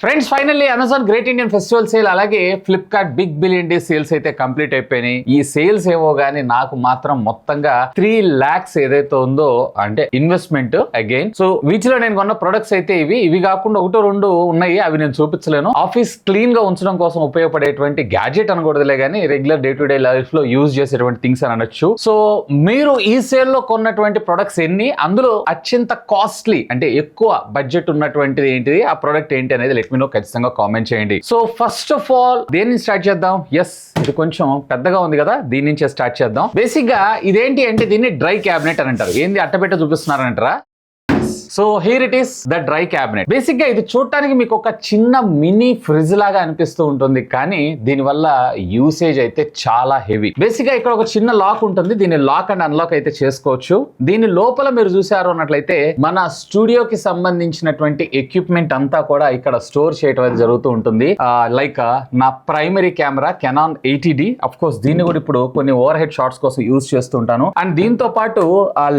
Friends finally Amazon great Indian festival sale అలాగే Flipkart big billion day sales అయితే complete అయిపోయినాయి. ఈ sales ఏవో గానీ నాకు మాత్రం మొత్తంగా 3 lakhs ఏదైతే ఉందో అంటే ఇన్వెస్ట్మెంట్ అగైన్. సో వీటిలో నేను కొన్న ప్రొడక్ట్స్ అయితే ఇవి కాకుండా ఒకటో రెండు ఉన్నాయి, అవి నేను చూపించలేను. ఆఫీస్ క్లీన్ గా ఉంచడం కోసం ఉపయోగపడేటువంటి గ్యాడ్జెట్ అనకూడదులే గానీ regular day to day life లో యూజ్ చేసేటువంటి థింగ్స్ అని అనొచ్చు. సో మీరు ఈ సేల్ లో కొన్నటువంటి ప్రొడక్ట్స్ ఎన్ని, అందులో అత్యంత కాస్ట్లీ అంటే ఎక్కువ బడ్జెట్ ఉన్నటువంటిది ఏంటిది, ఆ ప్రొడక్ట్ ఏంటి అనేది మీరు ఖచ్చితంగా కామెంట్ చేయండి. సో ఫస్ట్ ఆఫ్ ఆల్ దేన్ని స్టార్ట్ చేద్దాం? ఇది కొంచెం పెద్దగా ఉంది కదా, దీని నుంచే స్టార్ట్ చేద్దాం. బేసిక్ గా ఇదేంటి అంటే దీన్ని డ్రై క్యాబినెట్ అని అంటారు. ఏంది అట్టపెట్ట చూపిస్తున్నారంటారా? So here it is the dry cabinet. Basic గా ఇది చూడటానికి మీకు ఒక చిన్న మినీ ఫ్రిడ్జ్ లాగా అనిపిస్తూ ఉంటుంది, కానీ దీనివల్ల యూసేజ్ అయితే చాలా హెవీ. బేసిక్ గా ఇక్కడ ఒక చిన్న లాక్ ఉంటుంది, దీన్ని లాక్ అండ్ అన్లాక్ అయితే చేసుకోవచ్చు. దీని లోపల మీరు చూసారు అన్నట్లయితే మన స్టూడియోకి సంబంధించినటువంటి ఎక్విప్మెంట్ అంతా కూడా ఇక్కడ స్టోర్ చేయడం అయితే జరుగుతూ ఉంటుంది. లైక్ నా primary camera Canon 80D, of course దీన్ని కూడా ఇప్పుడు కొన్ని ఓవర్ హెడ్ షాట్స్ కోసం యూజ్ చేస్తుంటాను. అండ్ దీంతో పాటు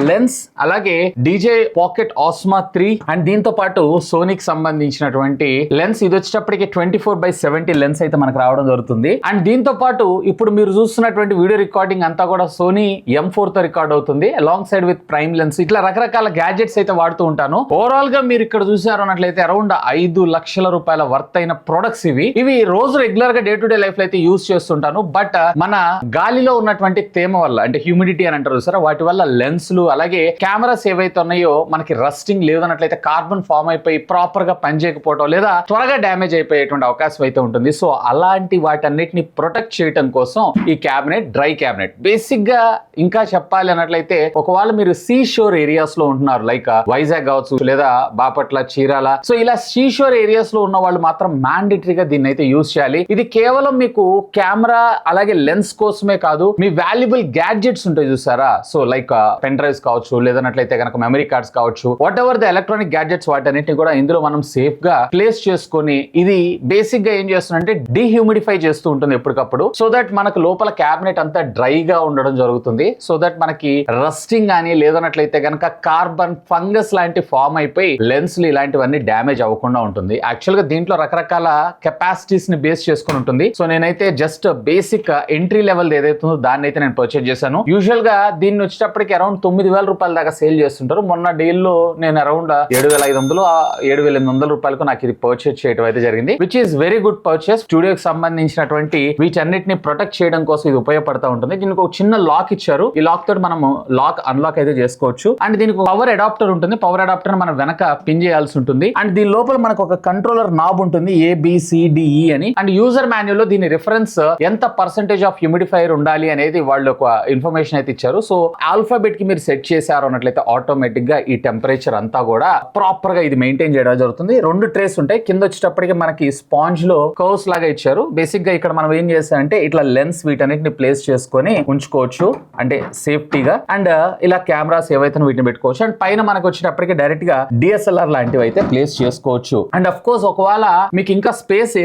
లెన్స్, అలాగే డీజే పాకెట్ ఆస్మా 3 అండ్ దీంతో పాటు సోనీకి సంబంధించినటువంటి లెన్స్. ఇది వచ్చేటప్పటికి 24/70 లెన్స్ అయితే మనకు రావడం జరుగుతుంది. అండ్ దీంతో పాటు ఇప్పుడు మీరు చూస్తున్నటువంటి వీడియో రికార్డింగ్ అంతా కూడా సోనీ M4 తో రికార్డ్ అవుతుంది, along side with prime lens. ఇట్లా రకరకాల గ్యాడ్జెట్స్ అయితే వాడుతూ ఉంటాను. ఓవరాల్ గా మీరు ఇక్కడ చూసారు అన్నట్లయితే అరౌండ్ 5 లక్షల రూపాయల వర్త్ అయిన ప్రొడక్ట్స్ ఇవి రోజు రెగ్యులర్ గా డే టు డే లైఫ్ లో అయితే యూజ్ చేస్తుంటాను. బట్ మన గాలిలో ఉన్నటువంటి తేమ వల్ల అంటే హ్యూమిడిటీ అని అంటారు సార్, వాటి వల్ల లెన్స్లు అలాగే కెమెరాస్ ఏవైతే ఉన్నాయో మనకి రస్టింగ్ లేదన్నట్లయితే కార్బన్ ఫామ్ అయిపోయి ప్రాపర్ గా పనిచేయకపోవడం లేదా త్వరగా డ్యామేజ్ అయిపోయేటువంటి అవకాశం అయితే ఉంటుంది. సో అలాంటి వాటన్నిటిని ప్రొటెక్ట్ చేయడం కోసం ఈ క్యాబినెట్ డ్రై క్యాబినెట్. బేసిక్ గా ఇంకా చెప్పాలి అన్నట్లయితే ఒకవేళ మీరు సీ షోర్ ఏరియాస్ లో ఉంటున్నారు, లైక్ వైజాగ్ కావచ్చు లేదా బాపట్ల, చీరాల, సో ఇలా సీ షోర్ ఏరియాస్ లో ఉన్న వాళ్ళు మాత్రం మ్యాండేటరీగా దీన్ని అయితే యూజ్ చేయాలి. ఇది కేవలం మీకు కెమెరా అలాగే లెన్స్ కోసమే కాదు, మీ వాల్యుబుల్ గ్యాడ్జెట్స్ ఉంటాయి చూసారా, సో లైక్ పెన్ డ్రైవ్స్ కావచ్చు లేదన్నట్లయితే కనుక మెమరీ కార్డ్స్ కావచ్చు, what ever the electronic gadgets వాటన్నిటిని కూడా ఇందులో మనం సేఫ్ గా ప్లేస్ చేసుకొని ఇది బేసిక్ గా ఏం చేస్తుందంటే డీహ్యూమిడిఫై చేస్తూ ఉంటుంది ఎప్పటికప్పుడు, సో దట్ మనకు లోపల క్యాబినెట్ అంతా డ్రైగా ఉండడం జరుగుతుంది. సో దట్ మనకి రస్టింగ్ కానీ లేదన్నట్లయితే కనుక కార్బన్ ఫంగస్ లాంటి ఫామ్ అయిపోయి లెన్స్లు ఇలాంటివన్నీ డ్యామేజ్ అవ్వకుండా ఉంటుంది. యాక్చువల్ గా దీంట్లో రకరకాల కెపాసిటీస్ ని బేస్ చేసుకుని ఉంటుంది. సో నేనైతే జస్ట్ బేసిక్ ఎంట్రీ లెవెల్ ఏదైతే ఉందో దాన్ని అయితే నేను పర్చేజ్ చేశాను. యూజువల్ గా దీన్ని వచ్చేటప్పటికి అరౌండ్ 9,000 రూపాయల దాకా సేల్ చేస్తుంటారు. మొన్న డీల్ లో నేను అరౌండ్ 7,500 7,800 రూపాయలకు నాకు ఇది పర్చేజ్ చేయడం అయితే జరిగింది, which is very good purchase. స్టూడియోకి సంబంధించినటువంటి వీటన్నిటిని ప్రొటెక్ట్ చేయడం కోసం ఇది ఉపయోగపడుతూ ఉంటుంది. దీనికి ఒక చిన్న లాక్ ఇచ్చారు, ఈ లాక్ తోటి మనం లాక్ అన్లాక్ అయితే చేసుకోవచ్చు. అండ్ దీనికి పవర్ అడాప్టర్ ఉంటుంది, పవర్ అడాప్టర్ మనం వెనక పిన్ చేయాల్సి ఉంటుంది. అండ్ దీని లోపల మనకు ఒక కంట్రోలర్ నాబ్ ఉంటుంది ABCDE అని. అండ్ యూజర్ మాన్యువల్ లో దీని రిఫరెన్స్ ఎంత పర్సెంటేజ్ ఆఫ్ హ్యూమిడిఫైయర్ ఉండాలి అనేది వాళ్ళు ఒక ఇన్ఫర్మేషన్ అయితే ఇచ్చారు. సో ఆల్ఫాబెట్ కి మీరు సెట్ చేశారు అన్నట్లయితే ఆటోమేటిక్ గా ఈ టెంపరేచర్ అంతా కూడా ప్రాపర్ గా ఇది మెయింటైన్ చేయడం జరుగుతుంది. 2 ట్రేస్ ఉంటాయి, కింద వచ్చేటప్పటికి మనకి స్పాంజ్ లో కర్వ్స్ లాగా ఇచ్చారు. బేసిక్ గా ఇక్కడ మనం ఏం చేస్తామంటే ఇట్లా లెన్స్ వీటన్నిటిని ప్లేస్ చేసుకొని ఉంచుకోవచ్చు అంటే సేఫ్టీగా. అండ్ ఇలా కెమెరాస్ ఏవైతే వీటిని పెట్టుకోవచ్చు. అండ్ పైన మనకు వచ్చేటప్పటికి డైరెక్ట్ గా DSLR లాంటివి అయితే ప్లేస్ చేసుకోవచ్చు. అండ్ అఫ్ కోర్స్ ఒకవేళ మీకు ఇంకా స్పేస్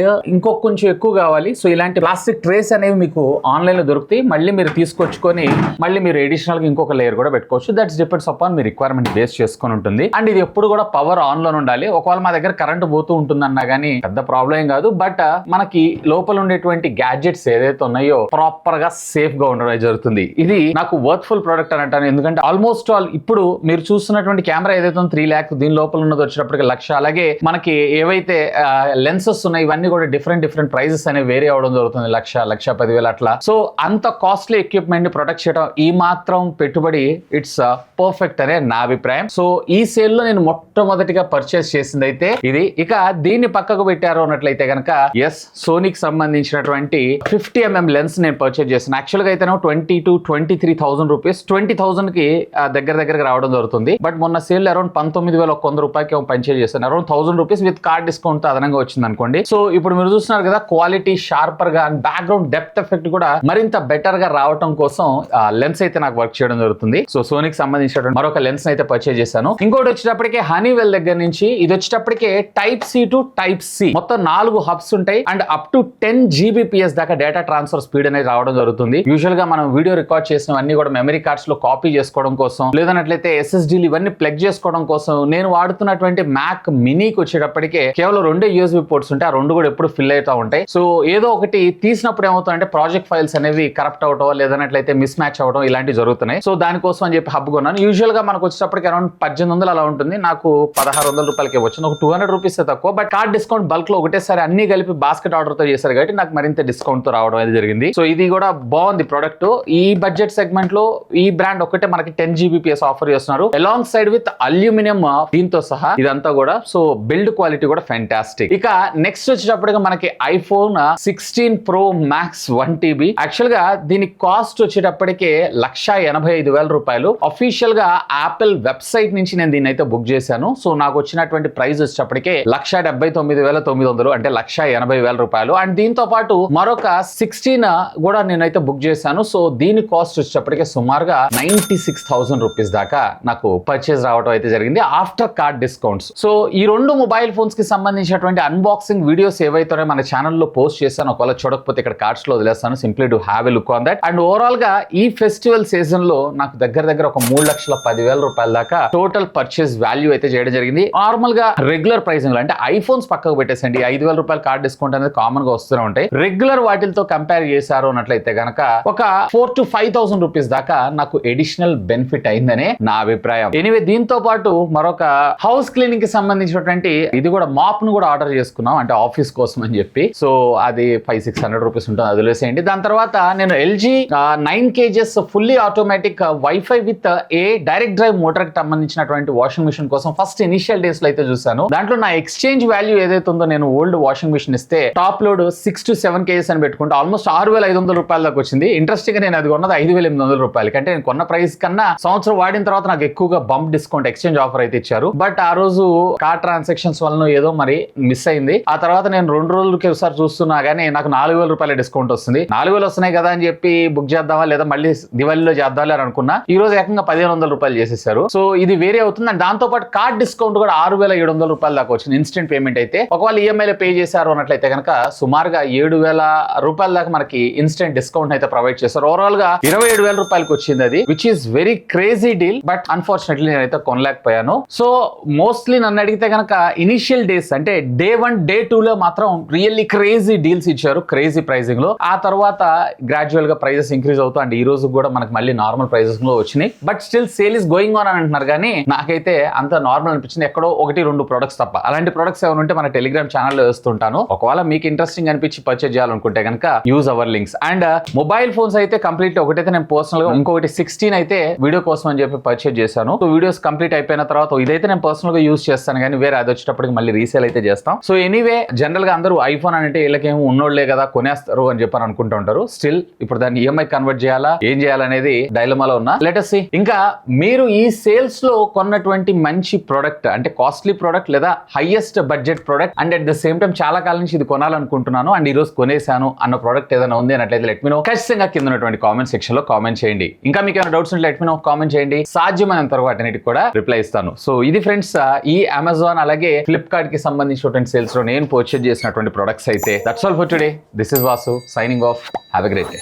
కొంచెం ఎక్కువ కావాలి, సో ఇలాంటి ప్లాస్టిక్ ట్రేస్ అనేవి మీకు ఆన్లైన్ లో దొరుకుతాయి. మళ్ళీ మీరు తీసుకొచ్చుకొని మళ్ళీ మీరు అడిషనల్ గా ఇంకొక లేయర్ కూడా పెట్టుకోవచ్చు. That's depends upon me requirement base చేసుకొని ఉంటుంది. అండ్ ఇది ఎప్పుడు కూడా పవర్ ఆన్ లో ఉండాలి. ఒకవేళ మా దగ్గర కరెంట్ పోతూ ఉంటుంది అన్నా గానీ పెద్ద ప్రాబ్లం ఏం కాదు. బట్ మనకి లోపల ఉండేటువంటి గ్యాడ్జెట్స్ ఏదైతే ఉన్నాయో ప్రాపర్ గా సేఫ్ గా ఉండడం జరుగుతుంది. ఇది నాకు వర్త్ఫుల్ ప్రోడక్ట్ అని అంటాను. ఎందుకంటే ఆల్మోస్ట్ ఆల్ ఇప్పుడు మీరు చూస్తున్నటువంటి కెమెరా ఏదైతే 3 lakhs, దీని లోపల ఉన్నది వచ్చేటప్పటికి 1,00,000. అలాగే మనకి ఏవైతే లెన్సెస్ ఉన్నాయి ఇవన్నీ కూడా డిఫరెంట్ ప్రైజెస్ అనేవి వేరే అవడం జరుగుతుంది, 1,00,000, 1,10,000 అట్లా. సో అంత కాస్ట్లీ ఎక్విప్మెంట్ ని ప్రొటెక్ట్ చేయడం ఈ మాత్రం పెట్టుబడి ఇట్స్ పర్ఫెక్ట్ అనే నా అభిప్రాయం. సో ఈ సేల్ లో నేను మొట్టమొదటిగా పర్చేస్ చేసింది అయితే ఇది. ఇక దీన్ని పక్కకు పెట్టారు అన్నట్లయితే కనుక సోనీకి సంబంధించినటువంటి 50mm లెన్స్ నేను పర్చేస్ చేశాను. యాక్చువల్ గా అయితే 20,000 to 23,000 రూపీస్, 20,000 కి దగ్గరగా రావడం జరుగుతుంది. బట్ మొన్న సేల్ అరౌండ్ 19,100 రూపాయలకి పర్చేస్ చేశాను. Around 1,000 rupees with card discount అదనంగా వచ్చింది అనుకోండి. సో ఇప్పుడు మీరు చూస్తున్నారు కదా, క్వాలిటీ షార్పర్ గా అండ్ బ్యాక్గ్రౌండ్ డెప్త్ ఎఫెక్ట్ కూడా మరింత బెటర్ గా రావడం కోసం లెన్స్ అయితే నాకు వర్క్ చేయడం జరుగుతుంది. సో సోనీకి సంబంధించినటువంటి మరొక లెన్స్ అయితే పర్చేస్ చేశాను. ఇంకోటి ఇంకోటి వచ్చేటప్పటికే హనీవెల్ దగ్గర నుంచి ఇది వచ్చేటప్పటికే type C to type C మొత్తం 4 హబ్స్ ఉంటాయి అండ్ అప్ టు 10 GBps దాకా డేటా ట్రాన్స్ఫర్ స్పీడ్ అనేది రావడం జరుగుతుంది. యూజువల్ గా మనం వీడియో రికార్డ్ చేసినవన్నీ కూడా మెమరీ కార్డ్స్ లో కాపీ చేసుకోవడం కోసం లేదన్నట్లయితే SSDలు ఇవన్నీ ప్లగ్ చేసుకోవడం కోసం నేను వాడుతున్నటువంటి మ్యాక్ మినీకి వచ్చేటప్పటికే కేవలం 2 USB పోర్ట్స్ ఉంటాయి. ఆ 2 కూడా ఎప్పుడు ఫిల్ అవుతూ ఉంటాయి. సో ఏదో ఒకటి తీసినప్పుడు ఏమవుతుందంటే ప్రాజెక్ట్ ఫైల్స్ అనేవి కరప్ట్ అవటం లేదన్నట్లయితే మిస్ మ్యాచ్ అవడం ఇలాంటివి జరుగుతున్నాయి. సో దానికోసం అని చెప్పి హబ్ కొన్నాను. యూజువల్ గా మనకు వచ్చేటప్పటికి అరౌండ్ 1800 అలా ఉంటుంది. నాకు 1600 రూపాయలకి వచ్చింది. ఒక 200 రూపీస్ తక్కువ. బట్ కార్డ్ డిస్కౌంట్ బల్క్ లో ఒకటేసారి అన్ని కలిపి బాస్కెట్ ఆర్డర్ తో చేశారు కాబట్టి నాకు మరింత డిస్కౌంట్ తో రావడం అనేది జరిగింది. సో ఇది కూడా బాగుంది ప్రోడక్ట్. ఈ బడ్జెట్ సెగ్మెంట్ లో ఈ బ్రాండ్ ఒకటే మనకి 10 GBps ఆఫర్ చేస్తున్నారు అలాంగ్ సైడ్ విత్ అల్యూమినియం దీంతో సహా ఇదంతా కూడా. సో బిల్డ్ క్వాలిటీ కూడా ఫ్యాంటాస్టిక్. ఇక నెక్స్ట్ వచ్చేటప్పటికి మనకి iPhone 16 Pro Max 1TB. Actual గా దీని కాస్ట్ వచ్చేటప్పటికే 1,85,000 రూపాయలు. అఫీషియల్ గా యాపిల్ వెబ్సైట్ నుంచి నేను దీన్ని అయితే బుక్ చేశాను. సో నాకు వచ్చినటువంటి ప్రైస్ వచ్చేటప్పటికే 1,79,900 అంటే 1,80,000 రూపాయలు. అండ్ దీంతో పాటు మరొక 16 కూడా నేనైతే బుక్ చేశాను. సో దీని కాస్ట్ వచ్చేటప్పటికే సుమారుగా 96,000 రూపీస్ దాకా నాకు పర్చేస్ రావడం అయితే జరిగింది ఆఫ్టర్ కార్డ్ డిస్కౌంట్స్. సో ఈ 2 మొబైల్ ఫోన్స్ కి సంబంధించినటువంటి అన్బాక్సింగ్ వీడియోస్ ఏవైతే మన ఛానల్లో పోస్ట్ చేశాను. ఒకవేళ చూడకపోతే ఇక్కడ కార్డ్స్ లో వదిలేస్తాను. Simply to have a look on that. And overall గా ఈ ఫెస్టివల్ సీజన్ లో నాకు దగ్గర ఒక 3,10,000 రూపాయల దాకా టోటల్ పర్చేస్ వాల్యూ అయితే చేయడం జరిగింది. నార్మల్ గా రెగ్యులర్ ప్రైసింగ్ లో అంటే ఐఫోన్స్ పక్కకు పెట్టేసండి 5,000 రూపాయల కార్డ్ డిస్కౌంట్ అనేది కామన్ గా వస్తూనే ఉంటాయి. రెగ్యులర్ వాటితో కంపేర్ చేశారు అన్నట్లయితే గనక ఒక 4,000 to 5,000 రూపీస్ దాకా నాకు ఎడిషనల్ బెనిఫిట్ అయిందనే నా అభిప్రాయం. ఎనివే దీంతో పాటు మరొక హౌస్ క్లీనింగ్ కి సంబంధించినటువంటి ఇది కూడా మాప్ ను కూడా ఆర్డర్ చేసుకున్నాం అంటే ఆఫీస్ కోసం అని చెప్పి. సో అది 500-600 రూపీస్ ఉంటుంది. అది వదిలేసేయండి. దాని తర్వాత నేను LG 9 kgs fully automatic wifi with a direct drive motor కి సంబంధించినటువంటి వాషింగ్ మిషన్ కోసం ఫస్ట్ ఇనిషియల్ డేస్ లో అయితే చూసాను. దాంట్లో నా ఎక్స్చేంజ్ వాల్యూ ఏదైతే ఉందో నేను ఓల్డ్ వాషింగ్ మిషన్ ఇస్తే టాప్ లోడ్ 6 to 7 kgs అని పెట్టుకుంటే ఆల్మోస్ట్ 6,500 రూపాయల దాకా వచ్చింది. ఇంట్రెస్టింగ్ గా నేను అది కొన్నది 5,800 రూపాయలకి. అంటే నేను కొన్న ప్రైస్ కన్నా సంవత్సరం వాడిన తర్వాత నాకు ఎక్కువగా బంప్ డిస్కౌంట్ ఎక్స్చేంజ్ ఆఫర్ అయితే ఇచ్చారు. బట్ ఆ రోజు కార్డ్ ట్రాన్సాక్షన్స్ వల్ల ఏదో మరి మిస్ అయింది. ఆ తర్వాత నేను 2 రోజులకి ఒకసారి చూస్తున్నా గానీ నాకు 4,000 రూపాయల డిస్కౌంట్ వస్తుంది. 4,000 వస్తున్నాయి కదా అని చెప్పి బుక్ చేద్దామా లేదా మళ్ళీ దివాళీలో చేద్దామా అని అనుకున్నా. ఈ రోజు ఏకంగా 1,500 రూపాయలు చేసేసారు. సో ఇది వేరే అవుతుంది. అండ్ దాంతో పాటు కార్డ్ డిస్కౌంట్ కూడా 6,700 రూపాయల దాకా వచ్చింది ఇన్స్టెంట్ పేమెంట్ అయితే. ఒకవేళ ఈఎంఐలో పే చేశారు అన్నట్లయితే కనుక సుమారుగా 7,000 రూపాయల దాకా మనకి ఇన్స్టెంట్ డిస్కౌంట్ అయితే ప్రొవైడ్ చేస్తారు. ఓవరాల్ గా 27,000 రూపాయలకి వచ్చింది అది, which is very crazy deal. But unfortunately నేనైతే కొనలేకపోయాను. సో మోస్ట్లీ నన్ను అడిగితే కనుక ఇనిషియల్ డేస్ అంటే డే 1 డే 2 లో మాత్రం రియల్లీ క్రేజీ డీల్స్ ఇచ్చారు క్రేజీ ప్రైసింగ్ లో. ఆ తర్వాత గ్రాడ్యువల్ గా ప్రైజెస్ ఇంక్రీజ్ అవుతూ అండ్ ఈ రోజు కూడా మనకి మళ్ళీ నార్మల్ ప్రైజెస్ లో వచ్చినాయి. But still sale is going on అని అంటున్నారు కానీ నాకైతే అంత నార్మల్ అనిపించింది. ఎక్కడో 1-2 ప్రొడక్ట్స్ తప్ప. అలాంటి ప్రొడక్ట్స్ ఏమైనా ఉంటే మన టెలిగ్రామ్ ఛానల్లో వేస్తుంటాను. ఒకవేళ మీకు ఇంట్రెస్టింగ్ అనిపించి పర్చేజ్ చేయాలనుకుంటే కనుక use our links. And mobile phones అయితే కంప్లీట్ ఒకటైతే నేను పర్సనల్ గా ఇంకొకటి 16 అయితే వీడియో కోసం అని చెప్పి పర్చేజ్ చేశాను. సో వీడియోస్ కంప్లీట్ అయిపోయిన తర్వాత ఇదైతే నేను పర్సనల్ గా యూజ్ చేస్తాను కానీ వేరే అది వచ్చేటప్పటికి మళ్ళీ రీసేల్ అయితే చేస్తాం. సో ఎనీవే జనరల్ గా అందరూ ఐఫోన్ అంటే వీళ్ళకేమో ఉన్నోళ్లే కదా కొనేస్తారు అని చెప్పని అనుకుంటూ ఉంటారు. స్టిల్ ఇప్పుడు దాన్ని ఈఎంఐ కన్వర్ట్ చేయాలా ఏం చేయాలనేది డైలమాలో ఉన్నా. Let us see. ఇంకా మీరు ఈ సేల్స్ లో కొన్నటువంటి మంచి ప్రోడక్ట్ అంటే కాస్ట్లీ ప్రోడక్ట్ లేదా highest budget product and at the same time చాలా కాలం నుంచి ఇది కొనాలనుకుంటున్నాను అండ్ ఈ రోజు కొనేసాను అన్న ప్రోడక్ట్ ఏదైనా ఉంది అన్నట్లయితే లెట్ మీ నో. ఖచ్చితంగా కింద ఉన్నటువంటి కామెంట్ సెక్షన్ లో కామెంట్ చేయండి. ఇంకా మీకు ఏమైనా డౌట్స్ ఉంటే లెట్ మీ నో కామెంట్ చేయండి. సాధ్యమైనంత వరకు వాటికి కూడా రిప్లై ఇస్తాను. సో ఇది ఫ్రెండ్స్ ఈ అమెజాన్ అలాగే ఫ్లిప్కార్ట్ కి సంబంధించినటువంటి సేల్స్ లో నేను పర్చేజ్ చేసినటువంటి ప్రొడక్ట్స్ అయితే. That's all for today. This is Vasu signing off. Have a great day.